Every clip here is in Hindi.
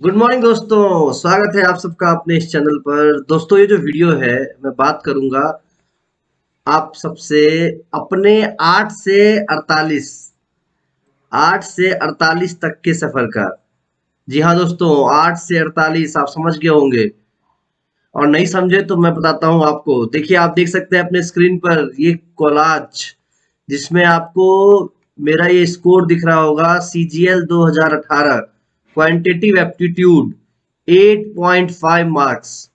गुड मॉर्निंग दोस्तों, स्वागत है आप सबका अपने इस चैनल पर। दोस्तों ये जो वीडियो है मैं बात करूंगा आप सबसे अपने 8 से 48 8 से 48 तक के सफर का। जी हाँ दोस्तों, 8 से 48 आप समझ गए होंगे, और नहीं समझे तो मैं बताता हूँ आपको। देखिए, आप देख सकते हैं अपने स्क्रीन पर ये कोलाज, जिसमें आपको मेरा ये स्कोर दिख रहा होगा। CGL 2018 quantitative aptitude 8.5 marks.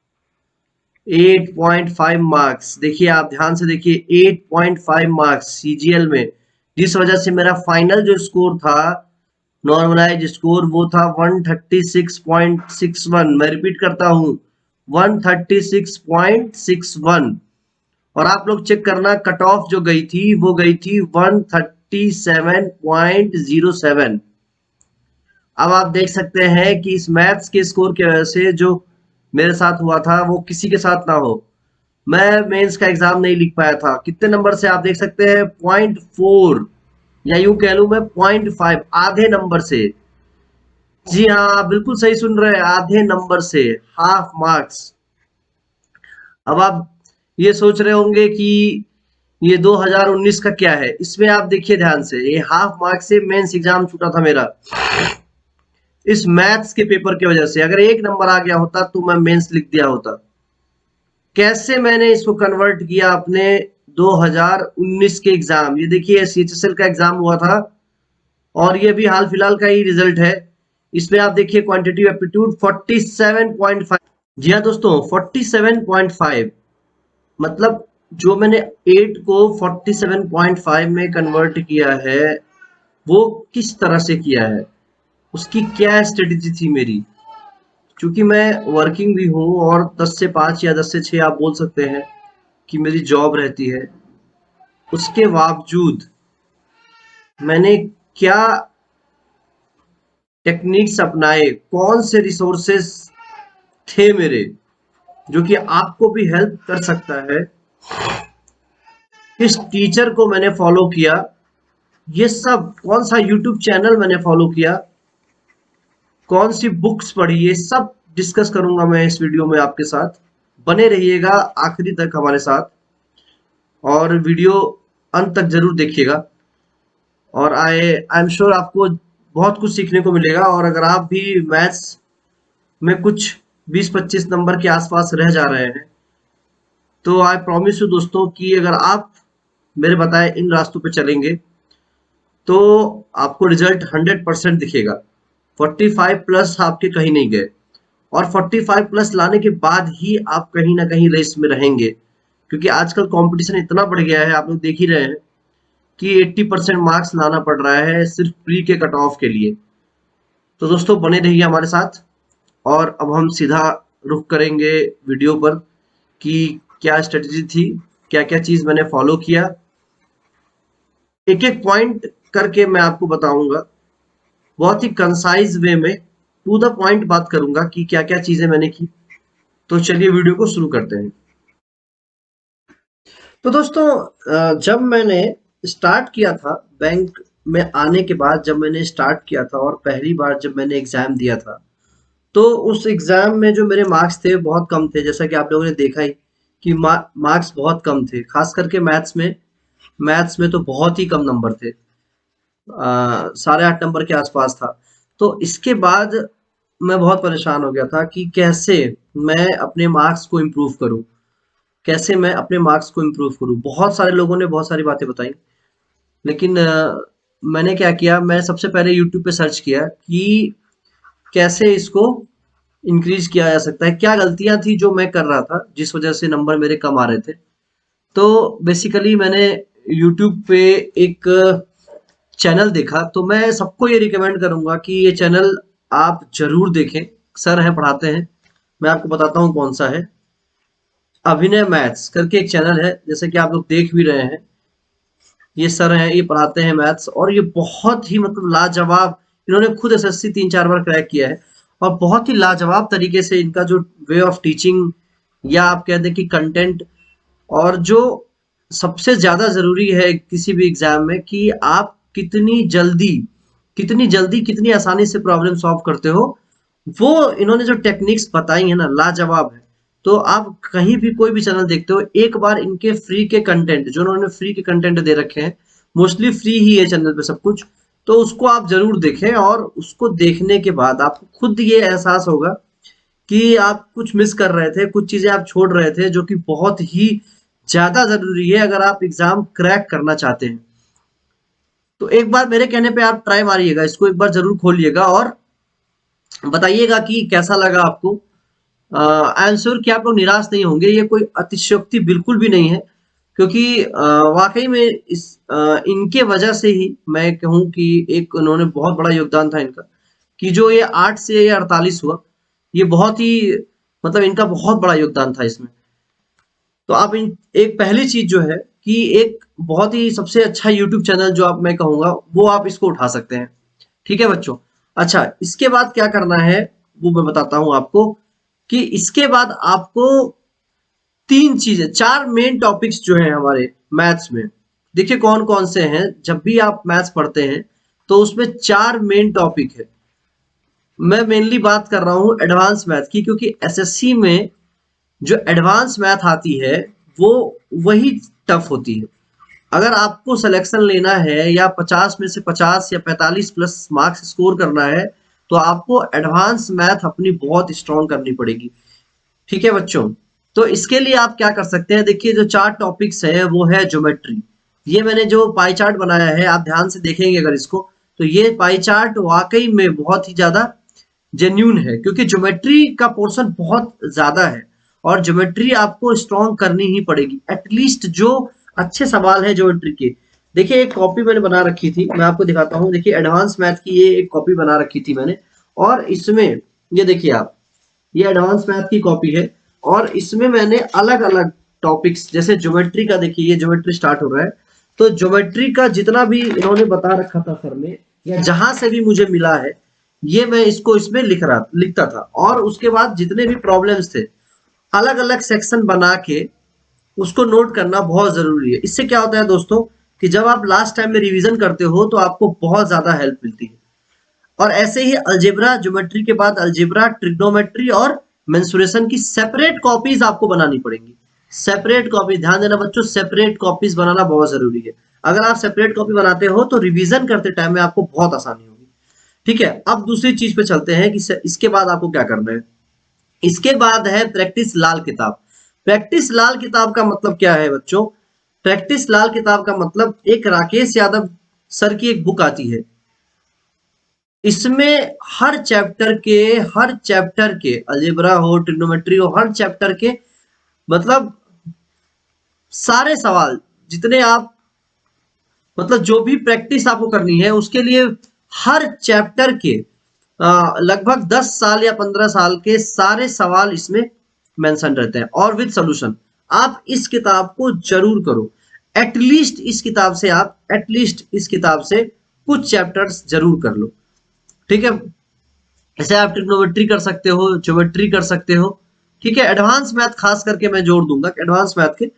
8.5 marks, देखिए आप ध्यान से देखिए, 8.5 मार्क्स सीजीएल में, जिस वजह से मेरा फाइनल जो स्कोर था, नॉर्मलाइज स्कोर, वो था 136.61। मैं रिपीट करता हूँ, 136.61। और आप लोग चेक करना, कट ऑफ जो गई थी वो गई थी 137.07। अब आप देख सकते हैं कि इस मैथ्स के स्कोर की वजह से जो मेरे साथ हुआ था वो किसी के साथ ना हो। मैं मेंस का एग्जाम नहीं लिख पाया था। कितने नंबर से? आप देख सकते हैं 0.4, या यूं कह लूं मैं 0.5, आधे नंबर से। जी हाँ, आप बिल्कुल सही सुन रहे हैं, आधे नंबर से, हाफ मार्क्स। अब आप ये सोच रहे होंगे कि ये 2019 का क्या है। इसमें आप देखिए ध्यान से, ये हाफ मार्क्स से मेंस एग्जाम छूटा था मेरा, इस मैथ्स के पेपर की वजह से। अगर एक नंबर आ गया होता तो मैं मेंस लिख दिया होता। कैसे मैंने इसको कन्वर्ट किया अपने 2019 के एग्जाम। ये देखिए, सीएचएसएल का एग्जाम हुआ था, और ये भी हाल फिलहाल का ही रिजल्ट है। इसमें आप देखिए क्वांटिटेटिव एप्टीट्यूड 47.5। जी हाँ दोस्तों, 47.5, मतलब जो मैंने 8 को 47.5 में कन्वर्ट किया है, वो किस तरह से किया है, उसकी क्या स्ट्रेटेजी थी मेरी। क्योंकि मैं वर्किंग भी हूँ, और 10 से 5 या 10 से 6 आप बोल सकते हैं कि मेरी जॉब रहती है। उसके बावजूद मैंने क्या टेक्निक्स अपनाए, कौन से रिसोर्सेस थे मेरे, जो कि आपको भी हेल्प कर सकता है। किस टीचर को मैंने फॉलो किया, ये सब, कौन सा यूट्यूब चैनल मैंने फॉलो किया, कौन सी बुक्स पढ़ी, ये सब डिस्कस करूंगा मैं इस वीडियो में आपके साथ। बने रहिएगा आखिरी तक हमारे साथ, और वीडियो अंत तक जरूर देखिएगा, और आई एम श्योर आपको बहुत कुछ सीखने को मिलेगा। और अगर आप भी मैथ्स में कुछ 20-25 नंबर के आसपास रह जा रहे हैं, तो आई प्रॉमिस यू दोस्तों कि अगर आप मेरे बताए इन रास्तों पे चलेंगे, तो आपको रिजल्ट 100% दिखेगा। 45 प्लस आपके कहीं नहीं गए, और 45 प्लस लाने के बाद ही आप कहीं ना कहीं रेस में रहेंगे, क्योंकि आजकल कंपटीशन इतना बढ़ गया है, आप लोग देख ही रहे हैं कि 80% मार्क्स लाना पड़ रहा है सिर्फ प्री के कट ऑफ के लिए। तो दोस्तों बने रहिए हमारे साथ, और अब हम सीधा रुख करेंगे वीडियो पर कि क्या स्ट्रेटजी थी, क्या क्या चीज मैंने फॉलो किया। एक एक पॉइंट करके मैं आपको बताऊंगा, बहुत ही कंसाइज वे में, टू द पॉइंट बात करूंगा कि क्या क्या चीजें मैंने की। तो चलिए वीडियो को शुरू करते हैं। तो दोस्तों, जब मैंने स्टार्ट किया था बैंक में आने के बाद, जब मैंने स्टार्ट किया था और पहली बार जब मैंने एग्जाम दिया था, तो उस एग्जाम में जो मेरे मार्क्स थे बहुत कम थे। जैसा कि आप लोगों ने देखा ही कि मार्क्स बहुत कम थे, खास करके मैथ्स में तो बहुत ही कम नंबर थे। 8.5 नंबर के आसपास था। तो इसके बाद मैं बहुत परेशान हो गया था कि कैसे मैं अपने मार्क्स को इम्प्रूव करूं, कैसे मैं अपने मार्क्स को इम्प्रूव करूं। बहुत सारे लोगों ने बहुत सारी बातें बताई, लेकिन मैंने क्या किया, मैं सबसे पहले यूट्यूब पे सर्च किया कि कैसे इसको इंक्रीज किया जा सकता है, क्या गलतियां थी जो मैं कर रहा था जिस वजह से नंबर मेरे कम आ रहे थे। तो बेसिकली मैंने यूट्यूब पे एक चैनल देखा, तो मैं सबको ये रिकमेंड करूंगा कि ये चैनल आप जरूर देखें। सर हैं, पढ़ाते हैं, मैं आपको बताता हूँ कौन सा है। अभिनय मैथ्स करके एक चैनल है, जैसे कि आप लोग देख भी रहे हैं। ये सर हैं, ये पढ़ाते हैं मैथ्स, और ये बहुत ही मतलब लाजवाब, इन्होंने खुद एसएससी 3-4 बार क्रैक किया है, और बहुत ही लाजवाब तरीके से इनका जो वे ऑफ टीचिंग, या आप कह दें कि कंटेंट, और जो सबसे ज्यादा जरूरी है किसी भी एग्जाम में, कि आप कितनी जल्दी कितनी आसानी से प्रॉब्लम सॉल्व करते हो, वो इन्होंने जो टेक्निक्स बताई है ना, लाजवाब है। तो आप कहीं भी कोई भी चैनल देखते हो, एक बार इनके फ्री के कंटेंट, जो उन्होंने फ्री के कंटेंट दे रखे हैं, मोस्टली फ्री ही है चैनल पे सब कुछ, तो उसको आप जरूर देखें। और उसको देखने के बाद आपको खुद ये एहसास होगा कि आप कुछ मिस कर रहे थे, कुछ चीजें आप छोड़ रहे थे, जो कि बहुत ही ज्यादा जरूरी है अगर आप एग्जाम क्रैक करना चाहते हैं। तो एक बार मेरे कहने पे आप ट्राई मारिएगा, इसको एक बार जरूर खोलिएगा और बताइएगा कि कैसा लगा आपको। आई एम श्योर कि आप लोग निराश नहीं होंगे, ये कोई अतिशयोक्ति बिल्कुल भी नहीं है, क्योंकि वाकई में इनके वजह से ही मैं कहूँ कि एक उन्होंने बहुत बड़ा योगदान था इनका, कि जो ये 8 से 48 हुआ, ये बहुत ही मतलब इनका बहुत बड़ा योगदान था इसमें। तो आप एक पहली चीज जो है कि एक बहुत ही सबसे अच्छा यूट्यूब चैनल जो आप मैं कहूंगा वो आप इसको उठा सकते हैं। ठीक है बच्चों। अच्छा, इसके बाद क्या करना है वो मैं बताता हूं आपको, कि इसके बाद आपको तीन चीजें, चार मेन टॉपिक्स जो हैं हमारे मैथ्स में, देखिए कौन कौन से हैं। जब भी आप मैथ्स पढ़ते हैं तो उसमें चार मेन टॉपिक है। मैं मेनली बात कर रहा हूं एडवांस मैथ की, क्योंकि एसएससी में जो एडवांस मैथ आती है वो वही टफ होती है। अगर आपको सिलेक्शन लेना है या 50 में से 50 या 45 प्लस मार्क्स स्कोर करना है, तो आपको एडवांस मैथ अपनी बहुत स्ट्रॉन्ग करनी पड़ेगी। ठीक है बच्चों। तो इसके लिए आप क्या कर सकते हैं, देखिए जो चार टॉपिक्स है वो है ज्योमेट्री। ये मैंने जो पाई चार्ट बनाया है, आप ध्यान से देखेंगे अगर इसको, तो ये पाई चार्ट वाकई में बहुत ही ज्यादा जेन्यून है, क्योंकि ज्योमेट्री का पोर्शन बहुत ज्यादा है और ज्योमेट्री आपको स्ट्रॉन्ग करनी ही पड़ेगी। एटलीस्ट जो अच्छे सवाल है ज्योमेट्री के, देखिए एक कॉपी मैंने बना रखी थी, मैं आपको दिखाता हूँ। देखिए एडवांस मैथ की ये एक कॉपी बना रखी थी मैंने, और इसमें ये देखिए आप, ये एडवांस मैथ की कॉपी है और इसमें मैंने अलग अलग टॉपिक्स, जैसे ज्योमेट्री का, देखिए ये ज्योमेट्री स्टार्ट हो रहा है, तो ज्योमेट्री का जितना भी इन्होंने बता रखा था सर ने, या जहां से भी मुझे मिला है, ये मैं इसको इसमें लिखता था। और उसके बाद जितने भी प्रॉब्लम्स थे, अलग अलग सेक्शन बना के उसको नोट करना बहुत जरूरी है। इससे क्या होता है दोस्तों, कि जब आप लास्ट टाइम में रिवीजन करते हो तो आपको बहुत ज्यादा हेल्प मिलती है। और ऐसे ही अलजेब्रा, ज्योमेट्री के बाद अलजेब्रा, ट्रिग्नोमेट्री और मेंसुरेशन की सेपरेट कॉपीज आपको बनानी पड़ेंगी। सेपरेट कॉपी, ध्यान देना बच्चों, सेपरेट कॉपीज बनाना बहुत जरूरी है। अगर आप सेपरेट कॉपी बनाते हो तो रिवीजन करते टाइम में आपको बहुत आसानी होगी। ठीक है, अब दूसरी चीज पे चलते हैं कि इसके बाद आपको क्या करना है। इसके बाद है प्रैक्टिस लाल किताब। प्रैक्टिस लाल किताब का मतलब क्या है बच्चों? प्रैक्टिस लाल किताब का मतलब एक राकेश यादव सर की एक बुक आती है। इसमें हर चैप्टर के अलजेब्रा हो, ट्रिग्नोमेट्री हो, हर चैप्टर के मतलब सारे सवाल, जितने आप मतलब जो भी प्रैक्टिस आपको करनी है उसके लिए, हर चैप्टर के लगभग 10 साल या 15 साल के सारे सवाल इसमें मेंशन रहते हैं और विद सॉल्यूशन। आप इस किताब को जरूर करो। एटलीस्ट इस किताब से कुछ चैप्टर्स जरूर कर लो। ठीक है, ऐसे आप ट्रिग्नोमेट्री कर सकते हो, ज्योमेट्री कर सकते हो। ठीक है, एडवांस मैथ खास करके मैं जोड़ दूंगा कि एडवांस मैथ के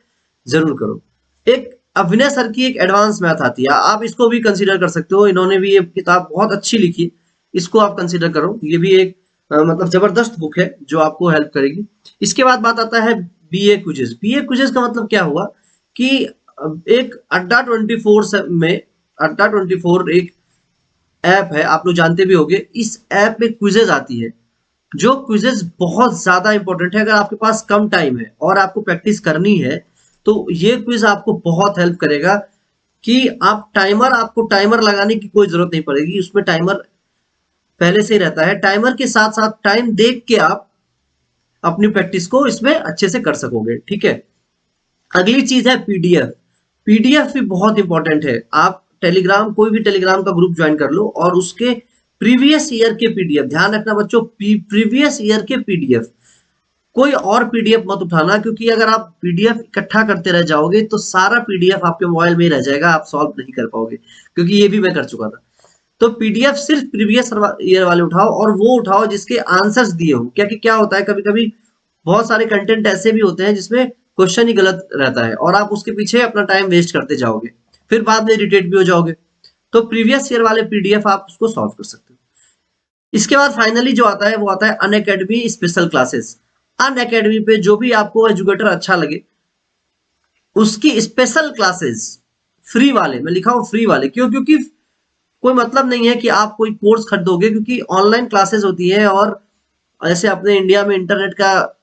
जरूर करो। एक अभिनय सर की एक एडवांस मैथ आती है, आप इसको भी कंसीडर कर सकते हो। इन्होंने भी ये किताब बहुत अच्छी लिखी, इसको आप कंसीडर करो। ये भी एक मतलब जबरदस्त बुक है जो आपको हेल्प करेगी। इसके बाद बात आता है बीए क्विज़ेस। बीए क्विज़ेस का मतलब क्या हुआ कि एक अड्डा 24 में, अड्डा 24 एक ऐप है, आप लोग जानते भी होंगे। इस ऐप में क्विजेज आती है, जो क्विजेज बहुत ज्यादा इंपॉर्टेंट है। अगर आपके पास कम टाइम है और आपको प्रैक्टिस करनी है, तो ये क्विज आपको बहुत हेल्प करेगा कि आपको टाइमर लगाने की कोई जरूरत नहीं पड़ेगी। उसमें टाइमर पहले से ही रहता है, टाइमर के साथ साथ टाइम देख के आप अपनी प्रैक्टिस को इसमें अच्छे से कर सकोगे। ठीक है, अगली चीज है पीडीएफ। पीडीएफ भी बहुत इंपॉर्टेंट है। आप टेलीग्राम, कोई भी टेलीग्राम का ग्रुप ज्वाइन कर लो और उसके प्रीवियस ईयर के पीडीएफ, ध्यान रखना बच्चों, प्रीवियस ईयर के पीडीएफ, कोई और पीडीएफ मत उठाना, क्योंकि अगर आप पीडीएफ इकट्ठा करते रह जाओगे तो सारा पीडीएफ आपके मोबाइल में ही रह जाएगा, आप सॉल्व नहीं कर पाओगे, क्योंकि ये भी मैं कर चुका था। तो पीडीएफ सिर्फ प्रीवियस ईयर वाले उठाओ, और वो उठाओ जिसके आंसर्स दिए हो। क्या कि क्या होता है, कभी कभी बहुत सारे कंटेंट ऐसे भी होते हैं जिसमें क्वेश्चन ही गलत रहता है और आप उसके पीछे अपना टाइम वेस्ट करते जाओगे, फिर बाद में इरिटेट भी हो जाओगे। तो प्रीवियस ईयर वाले पीडीएफ आप उसको सॉल्व कर सकते हो। इसके बाद फाइनली जो आता है वो आता है अनअकैडमी स्पेशल क्लासेस। अनअकैडमी पे जो भी आपको एजुकेटर अच्छा लगे उसकी स्पेशल क्लासेस फ्री वाले, मैं लिखा हूं फ्री वाले, क्यों? क्योंकि कोई मतलब नहीं है कि आप कोई कोर्स खरीदोगे, क्योंकि ऑनलाइन क्लासेस होती है और ऐसे अपने इंडिया में इंटरनेट का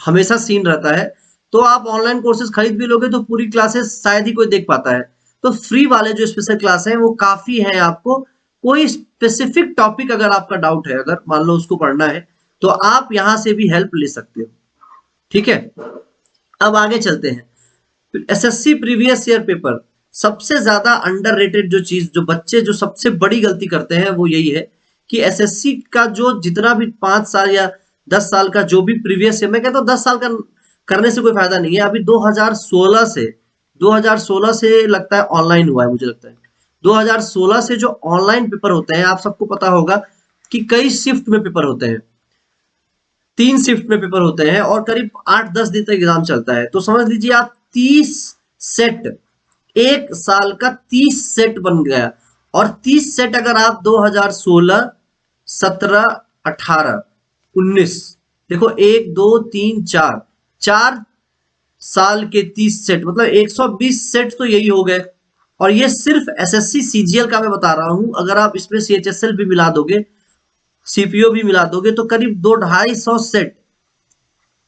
हमेशा सीन रहता है, तो आप ऑनलाइन कोर्सेज खरीद भी लोगे तो पूरी क्लासेस शायद ही कोई देख पाता है। तो फ्री वाले जो स्पेशल क्लास है वो काफी है आपको। कोई स्पेसिफिक टॉपिक अगर आपका डाउट है, अगर मान लो उसको पढ़ना है, तो आप यहाँ से भी हेल्प ले सकते हो। ठीक है, अब आगे चलते हैं। एसएससी प्रीवियस ईयर पेपर, सबसे ज्यादा अंडररेटेड जो चीज, जो बच्चे जो सबसे बड़ी गलती करते हैं वो यही है कि एसएससी का जो जितना भी 5 साल या 10 साल का जो भी प्रीवियस ईयर, मैं कहता हूँ 10 साल का करने से कोई फायदा नहीं है। अभी 2016 से लगता है ऑनलाइन हुआ है, मुझे लगता है 2016 से जो ऑनलाइन पेपर होते हैं, आप सबको पता होगा कि कई शिफ्ट में पेपर होते हैं, 3 शिफ्ट में पेपर होते हैं और करीब 8-10 दिन तक एग्जाम चलता है। तो समझ लीजिए आप 30 सेट, एक साल का 30 सेट बन गया। और 30 सेट अगर आप 2016, 17, 18, 19, देखो 1, 2, 3, 4, 4 साल के 30 सेट, मतलब 120 सेट तो यही हो गए। और ये सिर्फ एसएससी सीजीएल का मैं बता रहा हूं, अगर आप इसमें सीएचएसएल भी मिला दोगे, सीपीओ भी मिला दोगे, तो करीब 200-250 सेट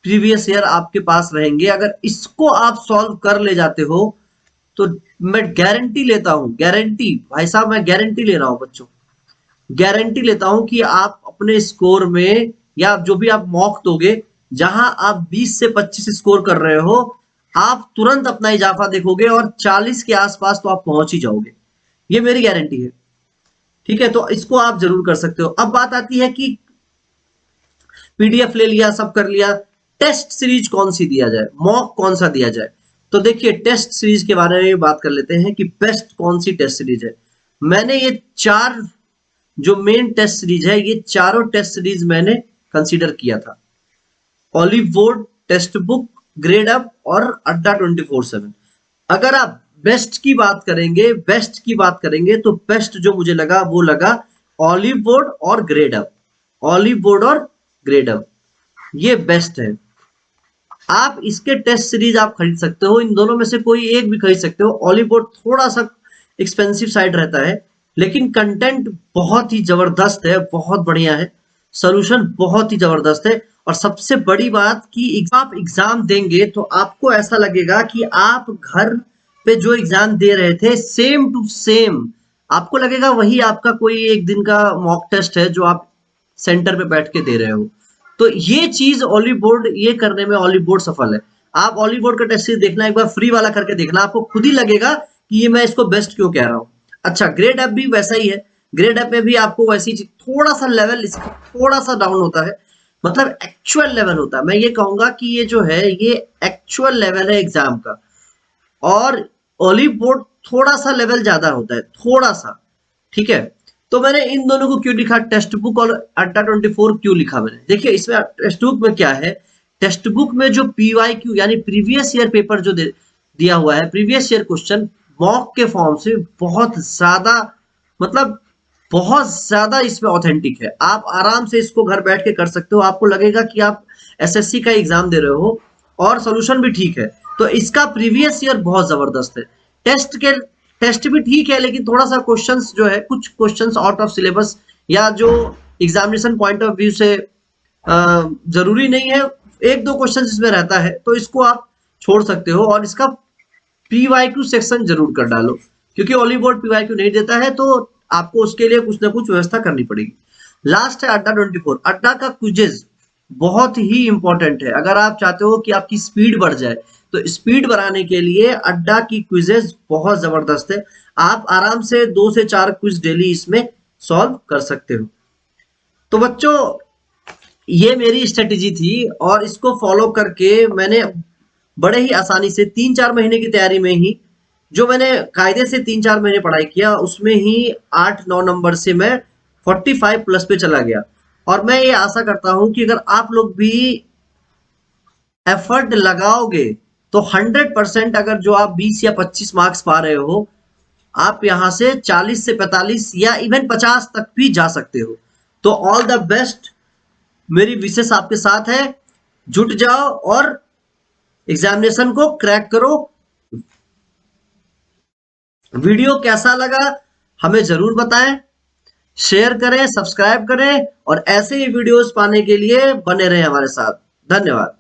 प्रीवियस ईयर आपके पास रहेंगे। अगर इसको आप सॉल्व कर ले जाते हो तो मैं गारंटी लेता हूं, गारंटी भाई साहब, मैं गारंटी ले रहा हूं बच्चों, गारंटी लेता हूं कि आप अपने स्कोर में, या जो भी आप मॉक दोगे, जहां आप 20 से 25 स्कोर कर रहे हो, आप तुरंत अपना इजाफा देखोगे और 40 के आसपास तो आप पहुंच ही जाओगे। ये मेरी गारंटी है। ठीक है, तो इसको आप जरूर कर सकते हो। अब बात आती है कि पीडीएफ ले लिया, सब कर लिया, टेस्ट सीरीज कौन सी दिया जाए, मॉक कौन सा दिया जाए? तो देखिए टेस्ट सीरीज के बारे में बात कर लेते हैं कि बेस्ट कौन सी टेस्ट सीरीज है। मैंने ये 4 जो मेन टेस्ट सीरीज है, ये चारों टेस्ट सीरीज मैंने कंसीडर किया था। Olive board, text book, grade up और अड्डा 24/7। अगर आप बेस्ट की बात करेंगे, बेस्ट की बात करेंगे, तो बेस्ट जो मुझे लगा वो लगा ऑलिव बोर्ड और ग्रेड अप। ऑलिव बोर्ड और ग्रेड अप ये बेस्ट है। आप इसके टेस्ट सीरीज आप खरीद सकते हो, इन दोनों में से कोई एक भी खरीद सकते हो। ऑलिव बोर्ड थोड़ा सा एक्सपेंसिव साइड रहता है, लेकिन कंटेंट बहुत ही जबरदस्त है, बहुत बढ़िया है, सोल्यूशन बहुत ही जबरदस्त है। और सबसे बड़ी बात कि आप एग्जाम देंगे तो आपको ऐसा लगेगा कि आप घर पे जो एग्जाम दे रहे थे सेम टू सेम आपको लगेगा वही आपका कोई एक दिन का मॉक टेस्ट है जो आप सेंटर पे बैठ के दे रहे हो। तो ये चीज ऑलिव बोर्ड ये करने में ऑलिव बोर्ड सफल है। आप ऑलिव बोर्ड का टेस्ट सीरीज देखना, एक बार फ्री वाला करके देखना, आपको खुद ही लगेगा कि ये मैं इसको बेस्ट क्यों कह रहा हूँ। अच्छा, ग्रेड ऐप भी वैसा ही है। ग्रेड ऐप में भी आपको वैसी चीज, थोड़ा सा लेवल इसका थोड़ा सा डाउन होता है, मतलब एक्चुअल लेवल होता है। मैं ये कहूंगा कि ये जो है ये एक्चुअल लेवल है एग्जाम का, और ऑलिव बोर्ड थोड़ा सा लेवल ज्यादा होता है, थोड़ा सा। ठीक है, तो मैंने इन दोनों को क्यों लिखा, टेक्स्ट बुक और अड्डा 24 क्यों लिखा मैंने? देखिए इसमें टेक्स्ट बुक में क्या है, टेक्स्ट बुक में जो पीवाईक्यू यानी प्रीवियस ईयर पेपर जो दिया हुआ है, प्रीवियस ईयर क्वेश्चन मॉक के फॉर्म से बहुत ज्यादा, मतलब बहुत ज्यादा इसमें ऑथेंटिक है। आप आराम से इसको घर बैठ के कर सकते हो, आपको लगेगा कि आप एसएससी का एग्जाम दे रहे हो, और सोल्यूशन भी ठीक है। तो इसका प्रीवियस ईयर बहुत जबरदस्त है। टेस्ट भी ठीक है, लेकिन थोड़ा सा क्वेश्चंस जो है, कुछ क्वेश्चंस आउट ऑफ सिलेबस या जो एग्जामिनेशन पॉइंट ऑफ व्यू से जरूरी नहीं है, 1-2 क्वेश्चंस इसमें रहता है, तो इसको आप छोड़ सकते हो और इसका पीवाईक्यू सेक्शन जरूर कर डालो, क्योंकि ऑलिव बोर्ड पीवाईक्यू नहीं देता है, तो आपको उसके लिए कुछ ना कुछ व्यवस्था करनी पड़ेगी। लास्ट है अड्डा 24। अड्डा का क्विजेज बहुत ही इंपॉर्टेंट है। अगर आप चाहते हो कि आपकी स्पीड बढ़ जाए, तो स्पीड बढ़ाने के लिए अड्डा की क्विजेज बहुत जबरदस्त है। आप आराम से 2 से 4 क्विज डेली इसमें सॉल्व कर सकते हो। तो बच्चों ये मेरी स्ट्रेटेजी थी, और इसको फॉलो करके मैंने बड़े ही आसानी से 3-4 महीने की तैयारी में ही, जो मैंने कायदे से 3-4 महीने पढ़ाई किया, उसमें ही 8-9 नंबर से मैं 45 प्लस पे चला गया। और मैं ये आशा करता हूं कि अगर आप लोग भी एफर्ट लगाओगे तो 100%, अगर जो आप 20 या 25 मार्क्स पा रहे हो, आप यहां से 40 से 45 या इवन 50 तक भी जा सकते हो। तो ऑल द बेस्ट, मेरी विशेष आपके साथ है। जुट जाओ और एग्जामिनेशन को क्रैक करो। वीडियो कैसा लगा हमें जरूर बताएं, शेयर करें, सब्सक्राइब करें और ऐसे ही वीडियोस पाने के लिए बने रहें हमारे साथ। धन्यवाद।